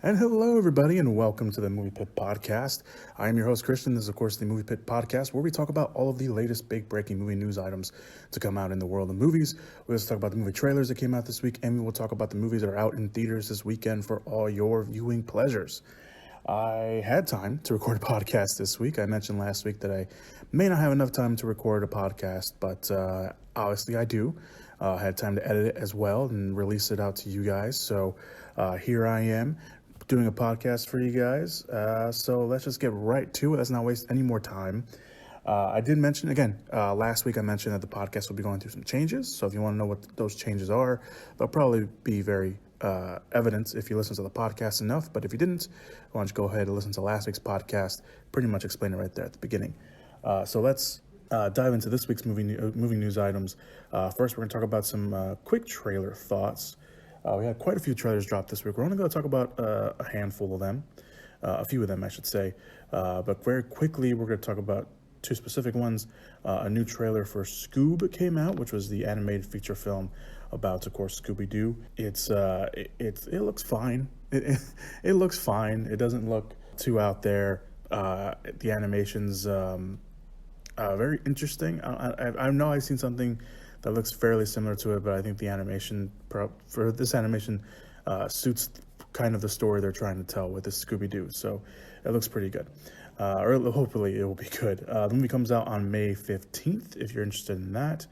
And hello, everybody, and welcome to the Movie Pit Podcast. I am your host, Christian. This is, of course, the Movie Pit Podcast, where we talk about all of the latest big breaking movie news items to come out in the world of movies. We'll also talk about the movie trailers that came out this week, and we will talk about the movies that are out in theaters this weekend for all your viewing pleasures. I had time to record a podcast this week. I mentioned last week that I may not have enough time to record a podcast, but obviously I do. I had time to edit it as well and release it out to you guys. So here I am doing a podcast for you guys. So let's just get right to it. Let's not waste any more time. I did mention, again, last week I mentioned that the podcast will be going through some changes. So if you want to know what those changes are, they'll probably be very evident if you listen to the podcast enough. But if you didn't, why don't you go ahead and listen to last week's podcast? Pretty much explain it right there at the beginning. So let's dive into this week's movie news items. First, we're going to talk about some quick trailer thoughts. We had quite a few trailers dropped this week. We're only going to talk about a handful of them, a few of them, I should say. But very quickly, we're going to talk about two specific ones. A new trailer for Scoob came out, which was the animated feature film about, of course, Scooby-Doo. It looks fine. It looks fine. It doesn't look too out there. The animation's very interesting. I know I've seen something that looks fairly similar to it, but I think the animation for this animation suits kind of the story they're trying to tell with this Scooby-Doo. So it looks pretty good, or hopefully it will be good. The movie comes out on May 15th if you're interested in that.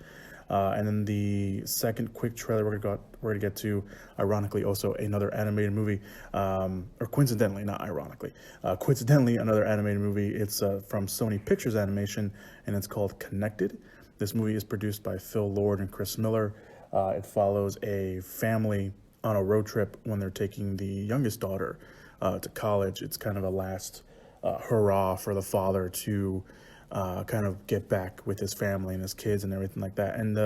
And then the second quick trailer we're gonna get to, ironically, also another animated movie, or coincidentally, not ironically, coincidentally another animated movie. It's from Sony Pictures Animation, and it's called Connected. This movie is produced by Phil Lord and Chris Miller. It follows a family on a road trip when they're taking the youngest daughter to college. It's kind of a last hurrah for the father to kind of get back with his family and his kids and everything like that. And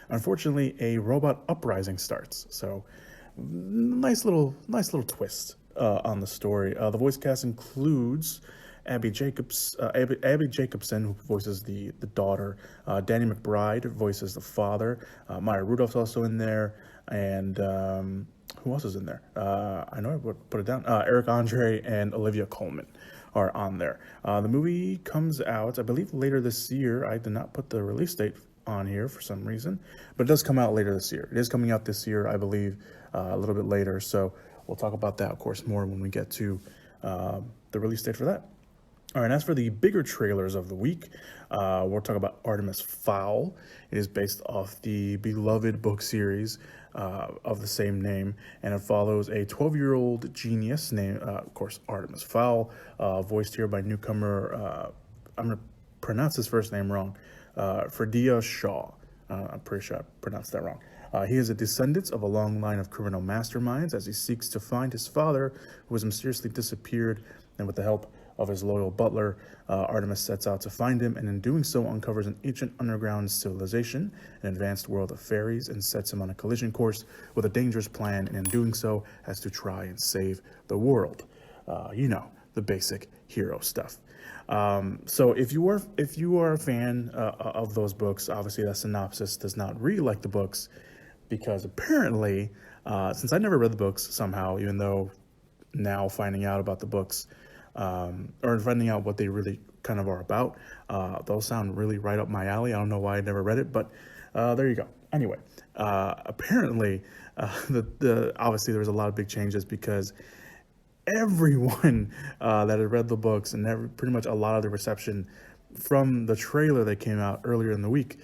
unfortunately, a robot uprising starts. So nice little twist on the story. The voice cast includes Abby Jacobson, who voices the daughter. Danny McBride voices the father. Maya Rudolph's also in there. And who else is in there? I know I put it down. Eric Andre and Olivia Colman are on there. The movie comes out, I believe, later this year. I did not put the release date on here for some reason, but it does come out later this year. It is coming out this year, I believe, a little bit later. So we'll talk about that, of course, more when we get to the release date for that. All right, as for the bigger trailers of the week, we'll talk about Artemis Fowl. It is based off the beloved book series of the same name, and it follows a 12-year-old genius named, of course, Artemis Fowl, voiced here by newcomer, I'm going to pronounce his first name wrong, Fredia Shaw. I'm pretty sure I pronounced that wrong. He is a descendant of a long line of criminal masterminds as he seeks to find his father, who has mysteriously disappeared, and with the help of his loyal butler, Artemis sets out to find him, and in doing so uncovers an ancient underground civilization, an advanced world of fairies, and sets him on a collision course with a dangerous plan, and in doing so has to try and save the world. The basic hero stuff. So if you are a fan of those books, obviously that synopsis does not read like the books, because apparently, since I never read the books somehow, even though now finding out about the books, or finding out what they really kind of are about, those sound really right up my alley. I don't know why I never read it, but there you go. Anyway, apparently, obviously there was a lot of big changes because everyone that had read the books and pretty much a lot of the reception from the trailer that came out earlier in the week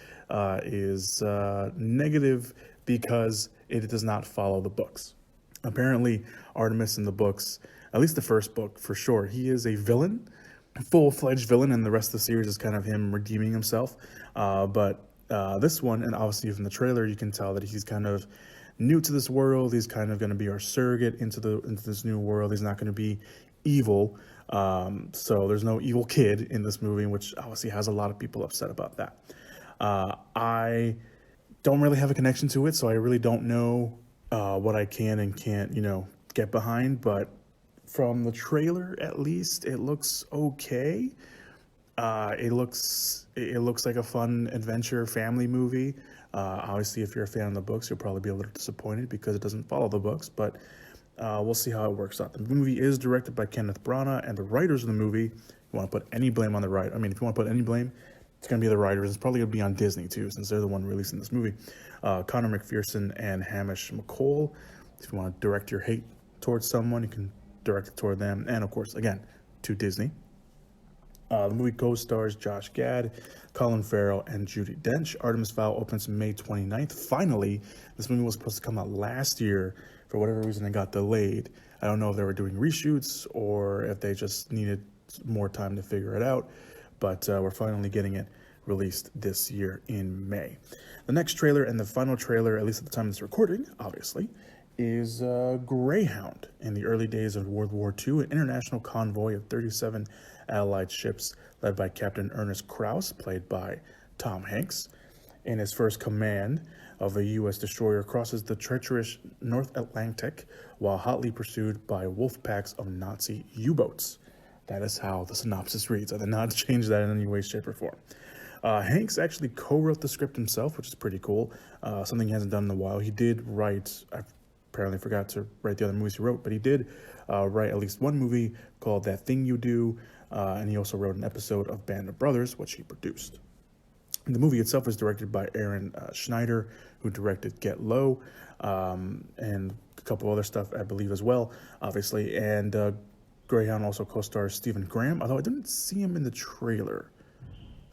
is negative because it does not follow the books. Apparently, Artemis in the books, at least the first book for sure, he is a villain, full-fledged villain, and the rest of the series is kind of him redeeming himself. But this one, and obviously from the trailer, you can tell that he's kind of new to this world. He's kind of going to be our surrogate into this new world. He's not going to be evil. So there's no evil kid in this movie, which obviously has a lot of people upset about that. I don't really have a connection to it, so I really don't know what I can and can't, get behind. But from the trailer, at least, it looks okay. It looks like a fun adventure family movie. Obviously, if you're a fan of the books, you'll probably be a little disappointed because it doesn't follow the books. But We'll see how it works out. The movie is directed by Kenneth Branagh, and the writers of the movie, if you want to put any blame on the writer, if you want to put any blame, it's going to be the writers. It's probably going to be on Disney, too, since they're the one releasing this movie. Connor McPherson and Hamish McColl. If you want to direct your hate towards someone, you can direct it toward them. And, of course, again, to Disney. The movie co-stars Josh Gad, Colin Farrell, and Judi Dench. Artemis Fowl opens May 29th. Finally, this movie was supposed to come out last year. For whatever reason, it got delayed. I don't know if they were doing reshoots or if they just needed more time to figure it out. But we're finally getting it released this year in May. The next trailer and the final trailer, at least at the time of this recording, obviously, is Greyhound. In the early days of World War II, an international convoy of 37 Allied ships led by Captain Ernest Krause, played by Tom Hanks, in his first command of a U.S. destroyer, crosses the treacherous North Atlantic while hotly pursued by wolf packs of Nazi U-boats. That is how the synopsis reads. I did not change that in any way, shape, or form. Hanks actually co-wrote the script himself, which is pretty cool. Something he hasn't done in a while. He did write, I apparently forgot to write the other movies he wrote, but he did write at least one movie called That Thing You Do, and he also wrote an episode of Band of Brothers, which he produced. The movie itself is directed by Aaron Schneider, who directed Get Low, and a couple other stuff, I believe, as well, obviously. And Greyhound also co-stars Stephen Graham, although I didn't see him in the trailer.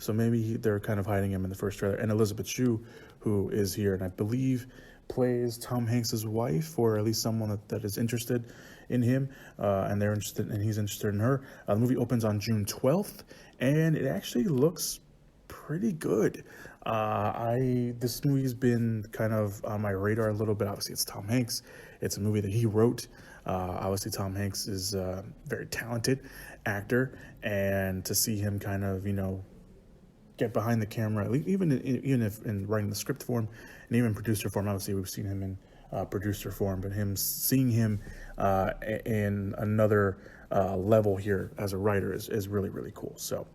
So maybe they're kind of hiding him in the first trailer. And Elizabeth Shue, who is here, and I believe plays Tom Hanks' wife, or at least someone that is interested in him, and they're interested, and he's interested in her. The movie opens on June 12th, and it actually looks pretty good. This movie's been kind of on my radar a little bit. Obviously, it's Tom Hanks. It's a movie that he wrote. Obviously, Tom Hanks is a very talented actor, and to see him kind of, get behind the camera, even if in writing the script form and even producer form. Obviously, we've seen him in producer form, but seeing him in another level here as a writer is really, really cool. So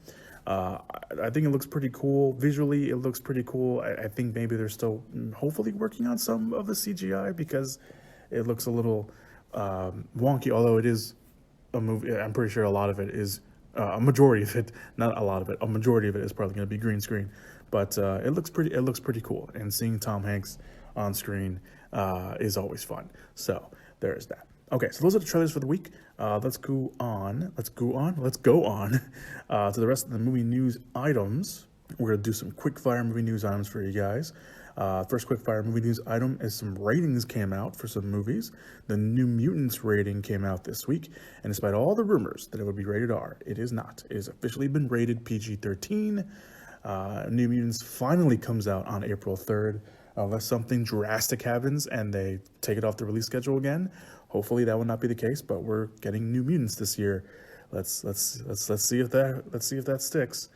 I think it looks pretty cool. Visually, it looks pretty cool. I think maybe they're still hopefully working on some of the CGI because it looks a little wonky, although it is a movie. I'm pretty sure a lot of it is a majority of it, not a lot of it, a majority of it is probably going to be green screen, but it looks pretty cool, and seeing Tom Hanks on screen is always fun. So there's that. Okay, so those are the trailers for the week. Let's go on to the rest of the movie news items. We're going to do some quick fire movie news items for you guys. First quick fire movie news item is some ratings came out for some movies. The New Mutants rating came out this week, and despite all the rumors that it would be rated R, it is not. It has officially been rated PG-13. New Mutants finally comes out on April 3rd, unless something drastic happens and they take it off the release schedule again. Hopefully that will not be the case, but we're getting New Mutants this year. Let's see if that sticks.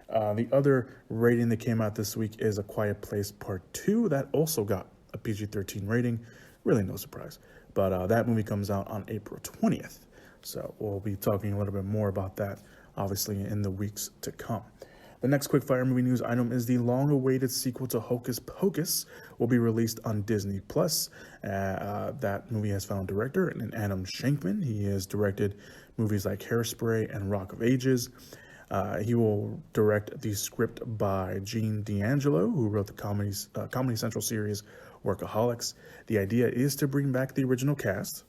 The other rating that came out this week is A Quiet Place Part 2. That also got a PG-13 rating. Really no surprise. But that movie comes out on April 20th. So we'll be talking a little bit more about that, obviously, in the weeks to come. The next quickfire movie news item is the long-awaited sequel to Hocus Pocus will be released on Disney+. That movie has found director and Adam Shankman. He has directed movies like Hairspray and Rock of Ages. He will direct the script by Gene D'Angelo, who wrote the Comedy Central series Workaholics. The idea is to bring back the original cast,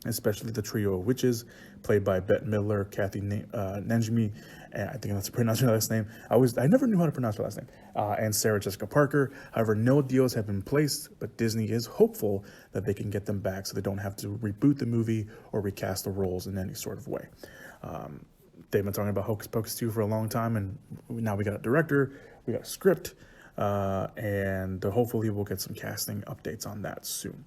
especially the trio of witches, played by Bette Midler, Kathy Najimy, I think that's pronounced her last name. I never knew how to pronounce her last name, and Sarah Jessica Parker. However, no deals have been placed, but Disney is hopeful that they can get them back so they don't have to reboot the movie or recast the roles in any sort of way. They've been talking about Hocus Pocus 2 for a long time, and now we got a director, we got a script, and hopefully we'll get some casting updates on that soon.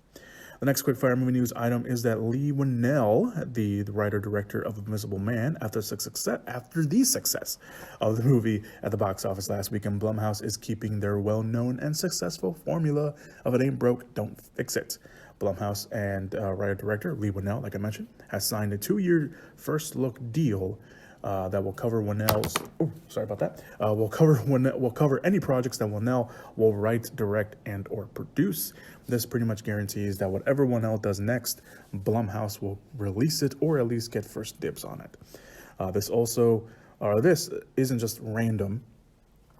The next quickfire movie news item is that Leigh Whannel, the writer-director of Invisible Man, after the success of the movie at the box office last weekend, Blumhouse is keeping their well-known and successful formula of it ain't broke, don't fix it. Blumhouse and writer-director Leigh Whannel, like I mentioned, has signed a 2-year first-look deal that will cover Whannell's. Oh, sorry about that. We'll cover any projects that Whannell will write, direct, and/or produce. This pretty much guarantees that whatever Whannell does next, Blumhouse will release it or at least get first dibs on it. This isn't just random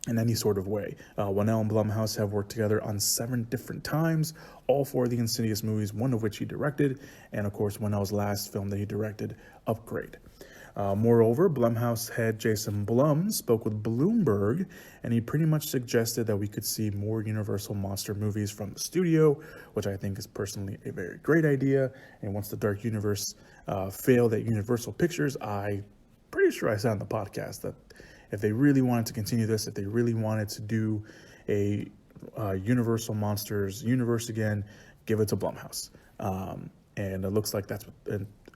in any sort of way. Whannell and Blumhouse have worked together on 7 different times, all 4 of the Insidious movies, one of which he directed, and of course Whannell's last film that he directed, Upgrade. Moreover, Blumhouse head Jason Blum spoke with Bloomberg, and he pretty much suggested that we could see more Universal monster movies from the studio, which I think is personally a very great idea. And once the Dark Universe failed at Universal Pictures, I'm pretty sure I said on the podcast that if they really wanted to continue this, if they really wanted to do a Universal Monsters universe again, give it to Blumhouse. And it looks like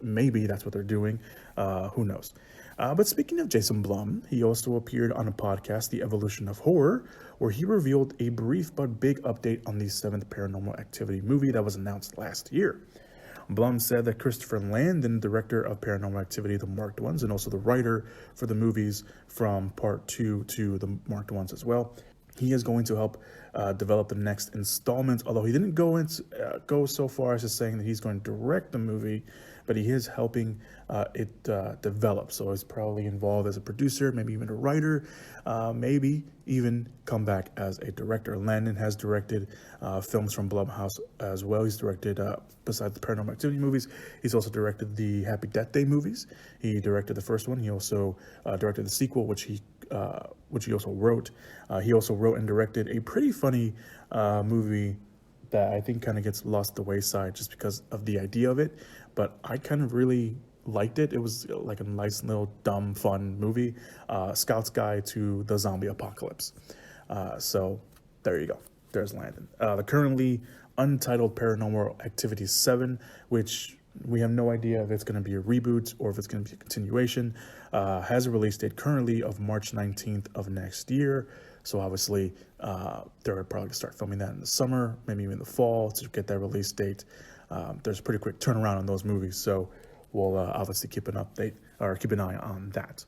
maybe that's what they're doing. Who knows? But speaking of Jason Blum, he also appeared on a podcast, The Evolution of Horror, where he revealed a brief but big update on the 7th Paranormal Activity movie that was announced last year. Blum said that Christopher Landon, director of Paranormal Activity, the marked ones, and also the writer for the movies from part 2 to the marked ones as well, he is going to help develop the next installment, although he didn't go so far as to saying that he's going to direct the movie, but he is helping it develop. So he's probably involved as a producer, maybe even a writer, maybe even come back as a director. Landon has directed films from Blumhouse as well. He's directed, besides the Paranormal Activity movies, he's also directed the Happy Death Day movies. He directed the first one. He also directed the sequel, which he also wrote. He also wrote and directed a pretty funny movie that I think kind of gets lost the wayside just because of the idea of it, but I kind of really liked it. It was like a nice little dumb fun movie, Scout's Guide to the Zombie Apocalypse. So there you go. There's Landon. The currently untitled Paranormal Activity 7, which we have no idea if it's going to be a reboot or if it's going to be a continuation, has a release date currently of March 19th of next year. So obviously, they're probably going to start filming that in the summer, maybe even the fall to get that release date. There's a pretty quick turnaround on those movies, so we'll obviously keep an eye on that.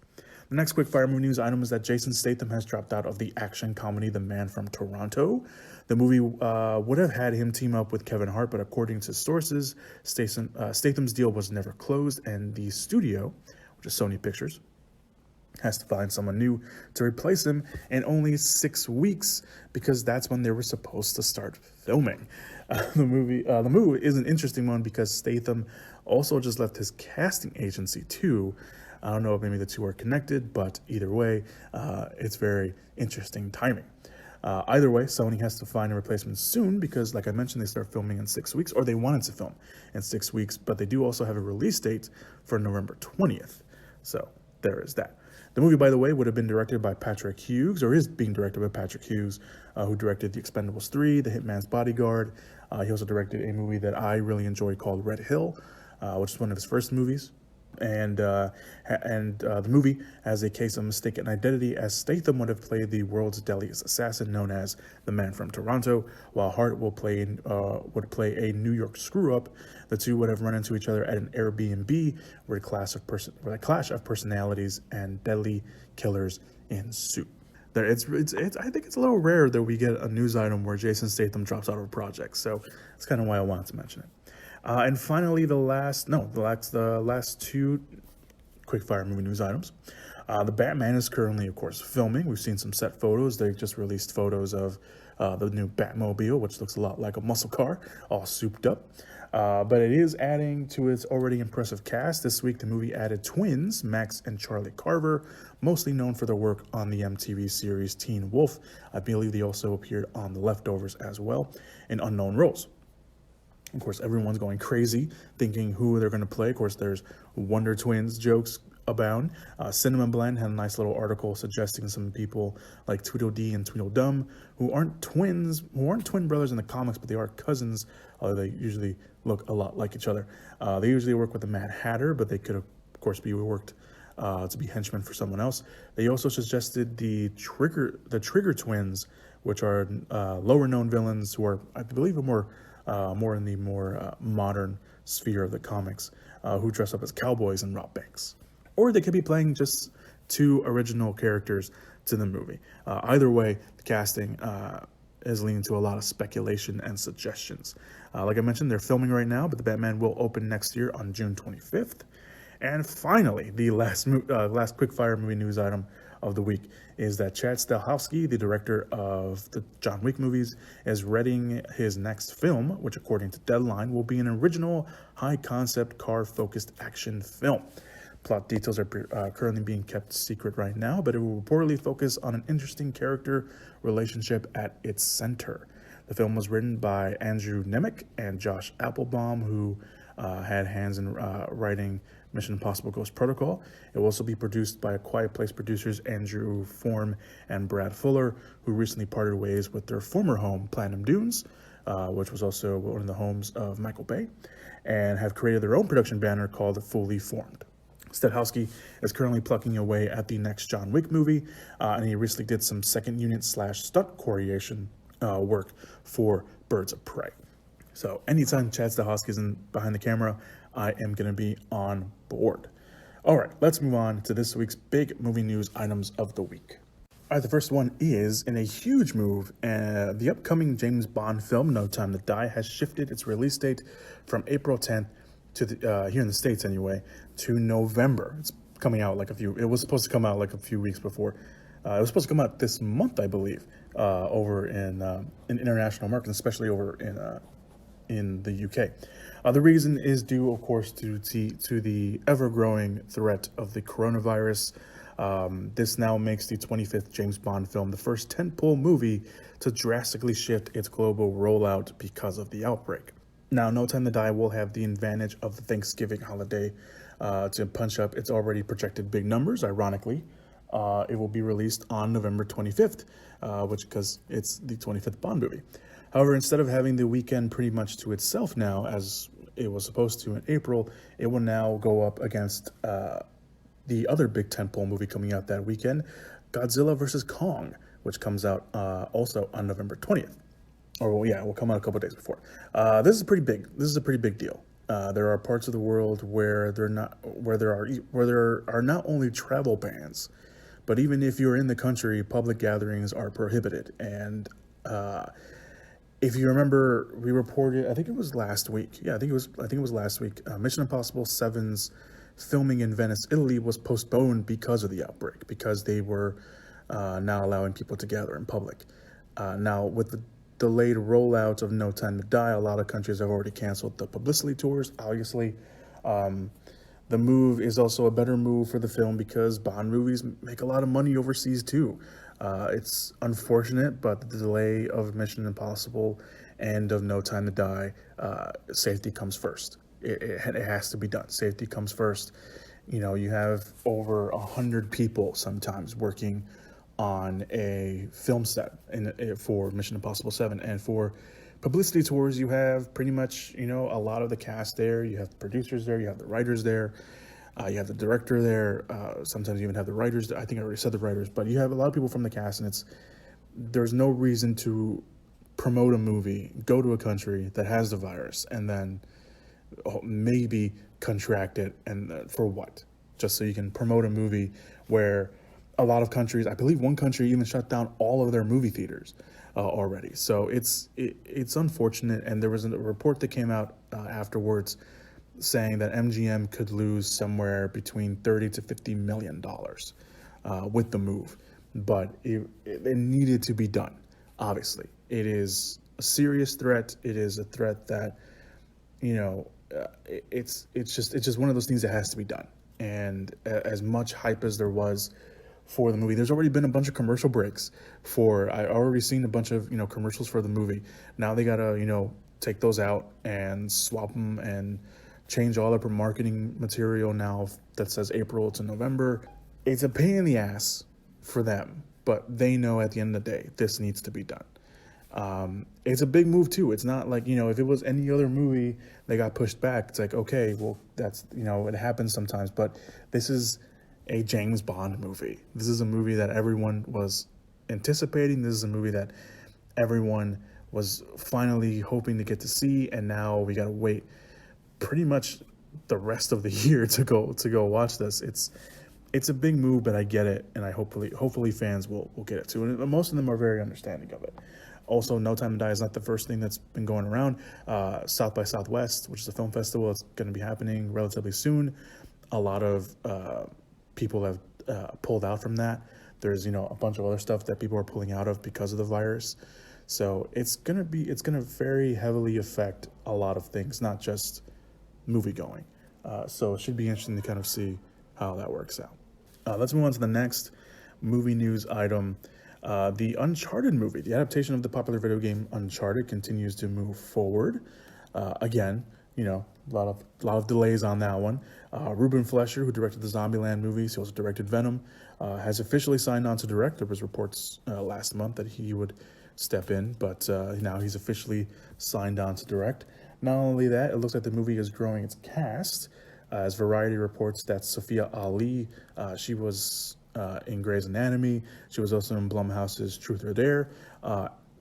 The next quick fire movie news item is that Jason Statham has dropped out of the action comedy The Man from Toronto. The movie would have had him team up with Kevin Hart, but according to sources, Statham's deal was never closed, and the studio, which is Sony Pictures, has to find someone new to replace him in only 6 weeks, because that's when they were supposed to start filming. The movie is an interesting one because Statham also just left his casting agency too. I don't know if maybe the two are connected, but either way, it's very interesting timing. Either way, Sony has to find a replacement soon because, like I mentioned, they start filming in 6 weeks, or they wanted to film in 6 weeks, but they do also have a release date for November 20th. So there is that. The movie, by the way, would have been directed by Patrick Hughes, or is being directed by Patrick Hughes, who directed The Expendables 3, The Hitman's Bodyguard. He also directed a movie that I really enjoyed called Red Hill, which is one of his first movies. And the movie has a case of mistaken identity, as Statham would have played the world's deadliest assassin known as the Man from Toronto, while Hart would play a New York screw-up. The two would have run into each other at an Airbnb where a clash of personalities and deadly killers ensue. I think it's a little rare that we get a news item where Jason Statham drops out of a project, so that's kind of why I wanted to mention it. And finally, the last two quickfire movie news items. The Batman is currently, of course, filming. We've seen some set photos. They've just released photos of the new Batmobile, which looks a lot like a muscle car, all souped up. But it is adding to its already impressive cast. This week, the movie added twins, Max and Charlie Carver, mostly known for their work on the MTV series Teen Wolf. I believe they also appeared on The Leftovers as well, in unknown roles. Of course, everyone's going crazy thinking who they're going to play. Of course, there's Wonder Twins jokes abound. Cinema Blend had a nice little article suggesting some people like Tweedledee and Tweedledum who aren't twin brothers in the comics, but they are cousins. They usually look a lot like each other. They usually work with the Mad Hatter, but they could, of course, be worked to be henchmen for someone else. They also suggested the Trigger Twins, which are lower known villains who are, I believe, more in the modern sphere of the comics, who dress up as cowboys and rob banks. or they could be playing just two original characters to the movie. Either way, the casting is leading to a lot of speculation and suggestions. Like I mentioned, they're filming right now, but the Batman will open next year on June 25th. And finally, the last quickfire movie news item of the week is that Chad Stahelski, the director of the John Wick movies, is readying his next film, which according to Deadline will be an original high-concept car-focused action film. Plot details are currently being kept secret right now, but it will reportedly focus on an interesting character relationship at its center. The film was written by Andrew Nemec and Josh Applebaum, who had hands in writing Mission Impossible Ghost Protocol. It will also be produced by A Quiet Place producers Andrew Form and Brad Fuller, who recently parted ways with their former home, Platinum Dunes, which was also one of the homes of Michael Bay, and have created their own production banner called Fully Formed. Stahelski is currently plucking away at the next John Wick movie, and he recently did some second unit / stunt choreography work for Birds of Prey. So anytime Chad Stahelski is behind the camera, I am going to be on board. All right, let's move on to this week's big movie news items of the week. All right, the first one is, in a huge move, the upcoming James Bond film, No Time to Die, has shifted its release date from April 10th to here in the States anyway, to November. It's coming out it was supposed to come out like a few weeks before. It was supposed to come out this month, I believe, over in international markets, especially over in the UK. The reason is due, of course, to the ever-growing threat of the coronavirus. This now makes the 25th James Bond film the first tentpole movie to drastically shift its global rollout because of the outbreak. Now, No Time to Die will have the advantage of the Thanksgiving holiday to punch up its already projected big numbers. Ironically, it will be released on November 25th, because it's the 25th Bond movie. However, instead of having the weekend pretty much to itself now, as it was supposed to in April, it will now go up against the other big tentpole movie coming out that weekend, Godzilla vs. Kong, which comes out also on November 20th. It will come out a couple days before. This is pretty big. This is a pretty big deal. There are parts of the world where there are not only travel bans, but even if you're in the country, public gatherings are prohibited. And if you remember, we reported, I think it was last week. Yeah, I think it was last week. Mission Impossible 7's filming in Venice, Italy, was postponed because of the outbreak, because they were not allowing people to gather in public. Now, with the delayed rollout of No Time to Die, a lot of countries have already canceled the publicity tours. Obviously, the move is also a better move for the film because Bond movies make a lot of money overseas too. It's unfortunate, but the delay of Mission Impossible and of No Time to Die, safety comes first. It has to be done. Safety comes first. You know, you have over 100 people sometimes working on a film set for Mission Impossible 7. And for publicity tours, you have pretty much, a lot of the cast there. You have the producers there. You have the writers there. You have the director there. Sometimes you even have the writers. I think I already said the writers. But you have a lot of people from the cast, and there's no reason to promote a movie, go to a country that has the virus, and then maybe contract it, and for what? Just so you can promote a movie where a lot of countries, I believe one country even shut down all of their movie theaters already. So it's unfortunate, and there was a report that came out afterwards saying that MGM could lose somewhere between $30 to $50 million with the move. But it needed to be done, obviously. It is a serious threat. It is a threat that, it's just one of those things that has to be done. And as much hype as there was for the movie, there's already been a bunch of commercial breaks I already seen a bunch of, commercials for the movie. Now they gotta, take those out and swap them and change all their marketing material now that says April to November. It's a pain in the ass for them, but they know at the end of the day, this needs to be done. It's a big move too. It's not like, if it was any other movie that got pushed back, it's like, okay, well, that's, it happens sometimes, but this is a James Bond movie. This is a movie that everyone was anticipating. This is a movie that everyone was finally hoping to get to see, and now we got to wait pretty much the rest of the year to go watch this. It's a big move, but I get it, and I hopefully fans will get it too. And most of them are very understanding of it. Also, No Time to Die is not the first thing that's been going around. South by Southwest, which is a film festival, it's going to be happening relatively soon. A lot of people have pulled out from that. There's a bunch of other stuff that people are pulling out of because of the virus. So it's gonna very heavily affect a lot of things, not just movie going. So it should be interesting to kind of see how that works out. Let's move on to the next movie news item. The Uncharted movie, the adaptation of the popular video game Uncharted, continues to move forward. Again, a lot of delays on that one. Ruben Fleischer, who directed the Zombieland movies, he also directed Venom, has officially signed on to direct. There was reports last month that he would step in, but now he's officially signed on to direct. Not only that, it looks like the movie is growing its cast, as Variety reports that Sophia Ali, she was in Grey's Anatomy. She was also in Blumhouse's Truth or Dare.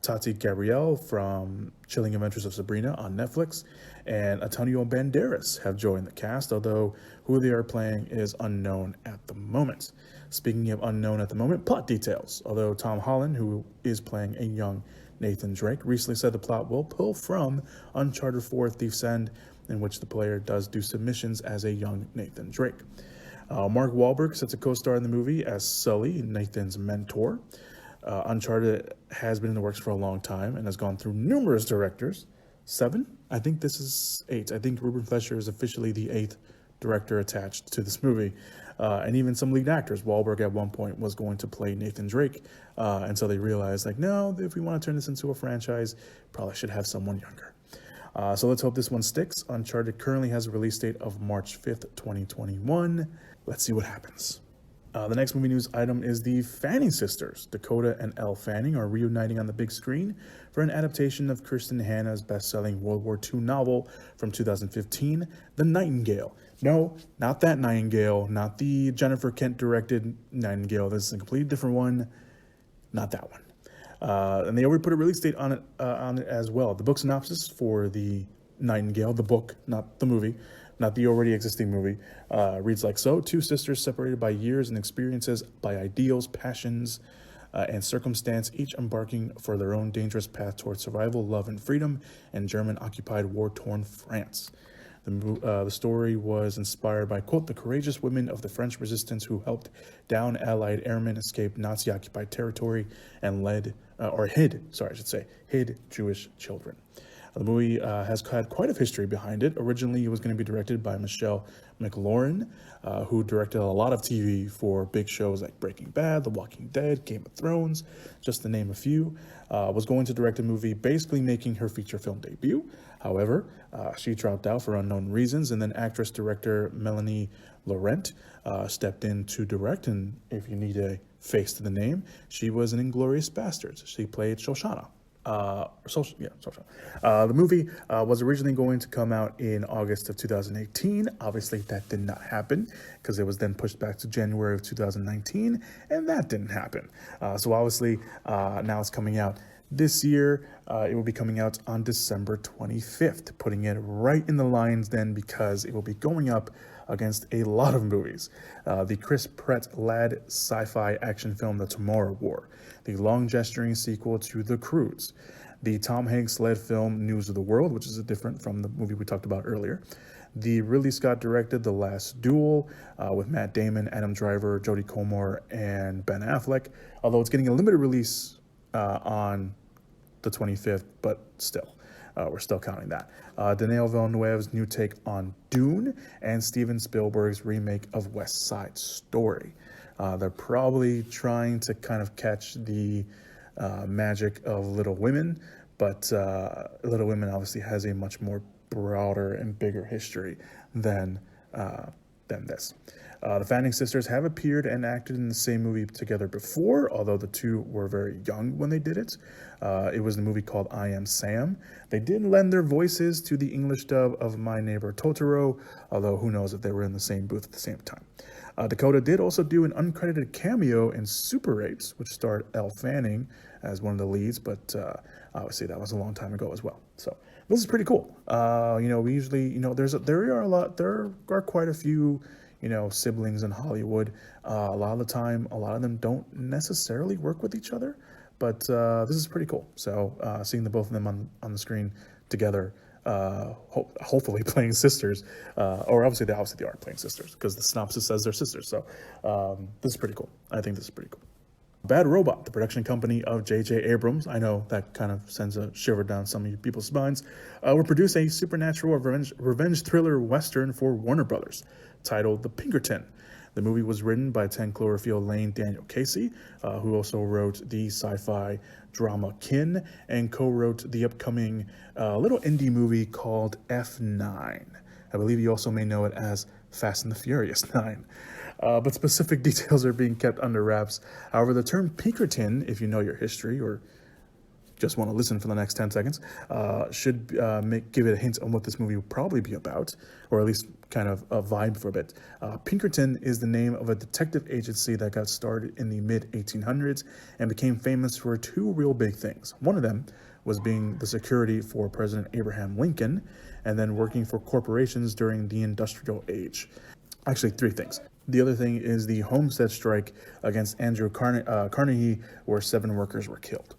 Tati Gabrielle from Chilling Adventures of Sabrina on Netflix, and Antonio Banderas have joined the cast, although who they are playing is unknown at the moment. Speaking of unknown at the moment, plot details. Although Tom Holland, who is playing a young Nathan Drake, recently said the plot will pull from Uncharted 4: Thief's End, in which the player does do submissions as a young Nathan Drake. Mark Wahlberg set to co-star in the movie as Sully, Nathan's mentor. Uncharted has been in the works for a long time and has gone through numerous directors. 7? I think this is 8. I think Ruben Fleischer is officially the 8th director attached to this movie. And even some lead actors. Wahlberg at one point was going to play Nathan Drake until they realized, no, if we want to turn this into a franchise, probably should have someone younger. So let's hope this one sticks. Uncharted currently has a release date of March 5th, 2021. Let's see what happens. The next movie news item is the Fanning sisters. Dakota and Elle Fanning are reuniting on the big screen for an adaptation of Kristen Hanna's best-selling World War II novel from 2015, The Nightingale. No, not that Nightingale, not the Jennifer Kent-directed Nightingale. This is a completely different one, not that one. And they already put a release date on it as well. The book synopsis for The Nightingale, the book, not the movie, not the already existing movie, reads like so. 2 sisters separated by years and experiences, by ideals, passions, and circumstance, each embarking for their own dangerous path towards survival, love, and freedom in German-occupied, war-torn France. The story was inspired by, quote, the courageous women of the French resistance who helped down Allied airmen escape Nazi-occupied territory and hid Jewish children. The movie has had quite a history behind it. Originally, it was going to be directed by Michelle McLaurin, who directed a lot of TV for big shows like Breaking Bad, The Walking Dead, Game of Thrones, just to name a few. Was going to direct a movie basically making her feature film debut. However, she dropped out for unknown reasons, and then actress-director Melanie Laurent stepped in to direct, and if you need a face to the name, she was in Inglourious Basterds. She played Shoshana. The movie was originally going to come out in August of 2018. Obviously, that did not happen because it was then pushed back to January of 2019, and that didn't happen. So obviously, now it's coming out this year. It will be coming out on December 25th, putting it right in the lines then because it will be going up against a lot of movies. The Chris Pratt-led sci-fi action film The Tomorrow War, the long-gesturing sequel to The Croods, the Tom Hanks-led film News of the World, which is different from the movie we talked about earlier, the Ridley Scott-directed The Last Duel with Matt Damon, Adam Driver, Jodie Comer, and Ben Affleck, although it's getting a limited release on the 25th, but still. We're still counting that. Denis Villeneuve's new take on Dune, and Steven Spielberg's remake of West Side Story. They're probably trying to kind of catch the magic of Little Women, but Little Women obviously has a much more broader and bigger history than this. The Fanning sisters have appeared and acted in the same movie together before, although the two were very young when they did it. It was the movie called I Am Sam. They did lend their voices to the English dub of My Neighbor Totoro, although who knows if they were in the same booth at the same time. Dakota did also do an uncredited cameo in Super Apes, which starred Elle Fanning as one of the leads, but obviously that was a long time ago as well. So This is pretty cool. We usually, there are quite a few, siblings in Hollywood. A lot of the time, a lot of them don't necessarily work with each other, but this is pretty cool. So seeing the both of them on the screen together, hopefully playing sisters, or obviously they are playing sisters because the synopsis says they're sisters. So this is pretty cool. I think this is pretty cool. Bad Robot, the production company of J.J. Abrams, I know that kind of sends a shiver down some of you people's spines, will produce a supernatural revenge thriller western for Warner Brothers, titled The Pinkerton. The movie was written by 10 Cloverfield Lane Daniel Casey, who also wrote the sci-fi drama Kin, and co-wrote the upcoming little indie movie called F9. I believe you also may know it as Fast and the Furious 9. But specific details are being kept under wraps. However, the term Pinkerton, if you know your history or just want to listen for the next 10 seconds, should give it a hint on what this movie will probably be about, or at least kind of a vibe for a bit. Pinkerton is the name of a detective agency that got started in the mid-1800s and became famous for two real big things. One of them was being the security for President Abraham Lincoln, and then working for corporations during the industrial age. Actually, three things. The other thing is the Homestead strike against Andrew Carnegie, where 7 workers were killed.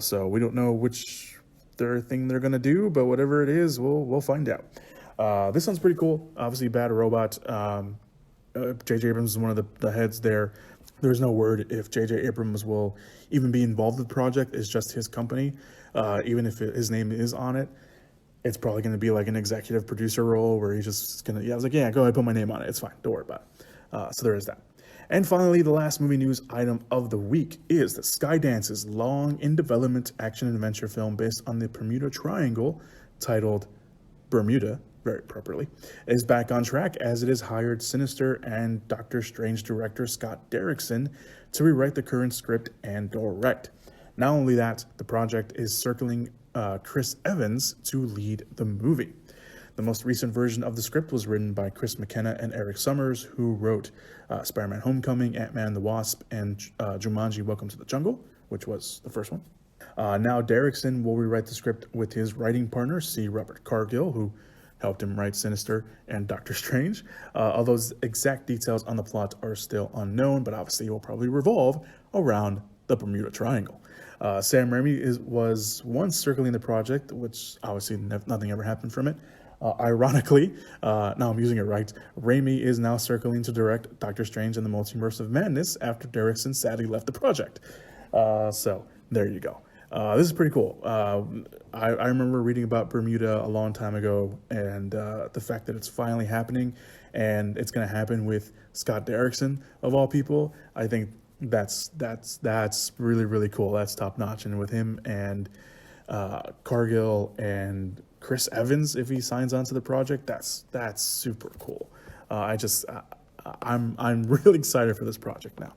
So we don't know which thing they're going to do, but whatever it is, we'll find out. This sounds pretty cool. Obviously, Bad Robot. J.J. Abrams is one of the heads there. There's no word if J.J. Abrams will even be involved with the project. It's just his company. Even if his name is on it, it's probably going to be like an executive producer role where he's just going to, I was like, yeah, go ahead, put my name on it. It's fine. Don't worry about it. So there is that. And finally, the last movie news item of the week is that Skydance's long-in-development action-adventure film based on the Bermuda Triangle, titled Bermuda, very properly, is back on track as it has hired Sinister and Doctor Strange director Scott Derrickson to rewrite the current script and direct. Not only that, the project is circling Chris Evans to lead the movie. The most recent version of the script was written by Chris McKenna and Eric Summers, who wrote Spider-Man Homecoming, Ant-Man and the Wasp, and Jumanji Welcome to the Jungle, which was the first one. Now Derrickson will rewrite the script with his writing partner, C. Robert Cargill, who helped him write Sinister and Doctor Strange. Although exact details on the plot are still unknown, but obviously it will probably revolve around the Bermuda Triangle. Sam Raimi was once circling the project, which obviously nothing ever happened from it. Ironically, now I'm using it right, Raimi is now circling to direct Doctor Strange and the Multiverse of Madness after Derrickson sadly left the project. So there you go. This is pretty cool. I remember reading about Bermuda a long time ago, and the fact that it's finally happening, and it's going to happen with Scott Derrickson of all people, I think that's really, really cool. That's top notch. And with him and Cargill and Chris Evans, if he signs on to the project, that's super cool. I'm really excited for this project now.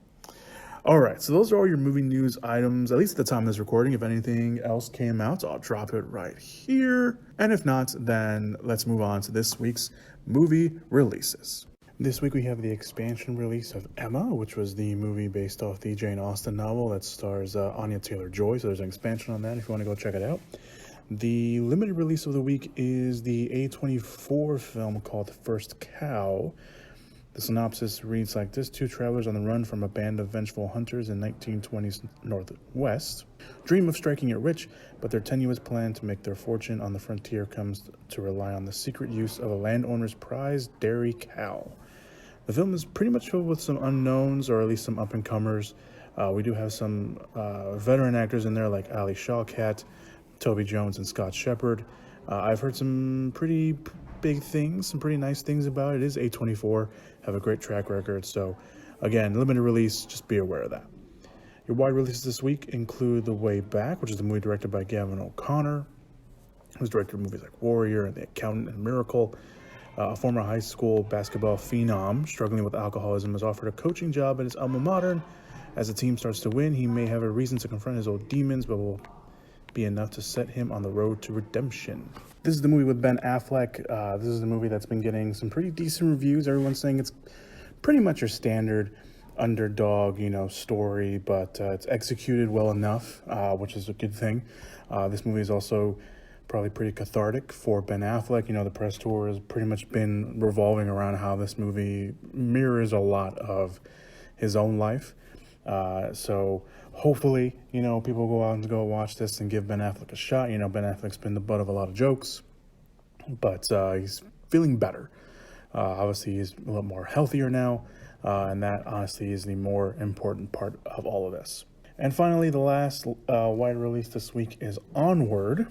All right, so those are all your movie news items, at least at the time of this recording. If anything else came out, I'll drop it right here. And if not, then let's move on to this week's movie releases. This week we have the expansion release of Emma, which was the movie based off the Jane Austen novel that stars Anya Taylor-Joy. So there's an expansion on that if you want to go check it out. The limited release of the week is the A24 film called First Cow. The synopsis reads like this: 2 travelers on the run from a band of vengeful hunters in 1920s Northwest dream of striking it rich, but their tenuous plan to make their fortune on the frontier comes to rely on the secret use of a landowner's prized dairy cow. The film is pretty much filled with some unknowns, or at least some up-and-comers. We do have some veteran actors in there like Ali Shawkat, Toby Jones, and Scott Shepherd. I've heard some pretty big things, some pretty nice things about it. It is A24, have a great track record. So again, limited release, just be aware of that. Your wide releases this week include The Way Back, which is a movie directed by Gavin O'Connor, who's directed movies like Warrior and The Accountant and Miracle. A former high school basketball phenom struggling with alcoholism is offered a coaching job at his alma mater. As the team starts to win, he may have a reason to confront his old demons, but will be enough to set him on the road to redemption. This is the movie with Ben Affleck. This is the movie that's been getting some pretty decent reviews. Everyone's saying it's pretty much your standard underdog, story, but it's executed well enough, which is a good thing. This movie is also probably pretty cathartic for Ben Affleck. The press tour has pretty much been revolving around how this movie mirrors a lot of his own life. So hopefully, people go out and go watch this and give Ben Affleck a shot. Ben Affleck's been the butt of a lot of jokes, but he's feeling better. Obviously, he's a lot more healthier now, and that honestly is the more important part of all of this. And finally, the last wide release this week is Onward.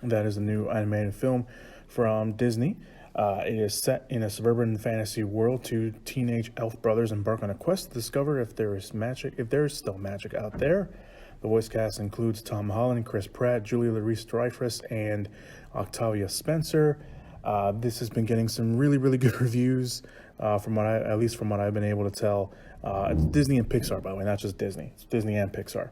That is a new animated film from Disney. It is set in a suburban fantasy world. Two teenage elf brothers embark on a quest to discover if there is still magic out there. The voice cast includes Tom Holland, Chris Pratt, Julia Louis-Dreyfus, and Octavia Spencer. This has been getting some really, really good reviews, from what I've been able to tell. It's Disney and Pixar, by the way, not just Disney. It's Disney and Pixar.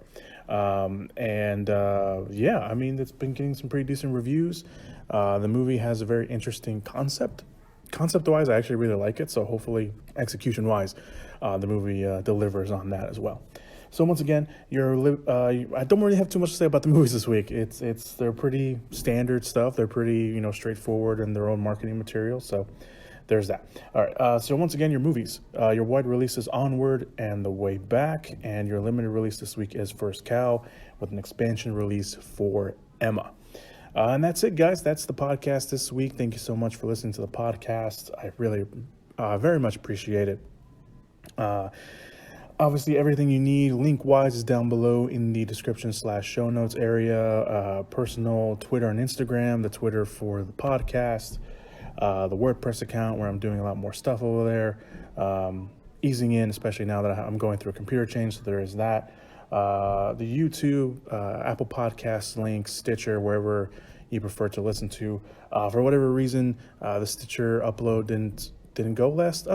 It's been getting some pretty decent reviews. The movie has a very interesting concept. Concept-wise, I actually really like it, so hopefully, execution-wise, the movie delivers on that as well. So once again, I don't really have too much to say about the movies this week. They're pretty standard stuff. They're pretty straightforward in their own marketing material. So there's that. All right. So once again, your movies, your wide release is Onward and The Way Back, and your limited release this week is First Cow, with an expansion release for Emma. And that's it, guys. That's the podcast this week. Thank you so much for listening to the podcast. I really very much appreciate it. Obviously, everything you need link-wise is down below in the description/show notes area. Personal Twitter and Instagram, the Twitter for the podcast, the WordPress account where I'm doing a lot more stuff over there. Easing in, especially now that I'm going through a computer change, so there is that. The YouTube, Apple Podcasts link, Stitcher, wherever you prefer to listen to. For whatever reason, the Stitcher upload didn't go last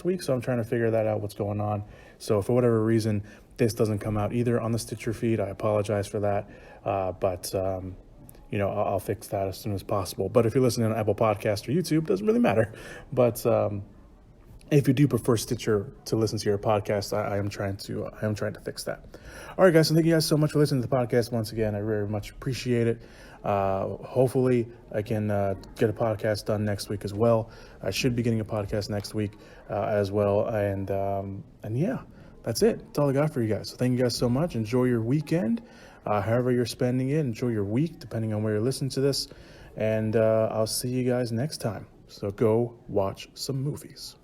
week, so I'm trying to figure that out, what's going on. So for whatever reason, this doesn't come out either on the Stitcher feed. I apologize for that, but I'll fix that as soon as possible. But if you're listening on Apple Podcast or YouTube, it doesn't really matter. But if you do prefer Stitcher to listen to your podcast, I am trying to fix that. All right, guys. So thank you guys so much for listening to the podcast once again. I very much appreciate it. Hopefully I can get a podcast done next week as well. I should be getting a podcast next week as well. And yeah, that's it. That's all I got for you guys. So thank you guys so much. Enjoy your weekend. However you're spending it, enjoy your week, depending on where you're listening to this. And I'll see you guys next time. So go watch some movies.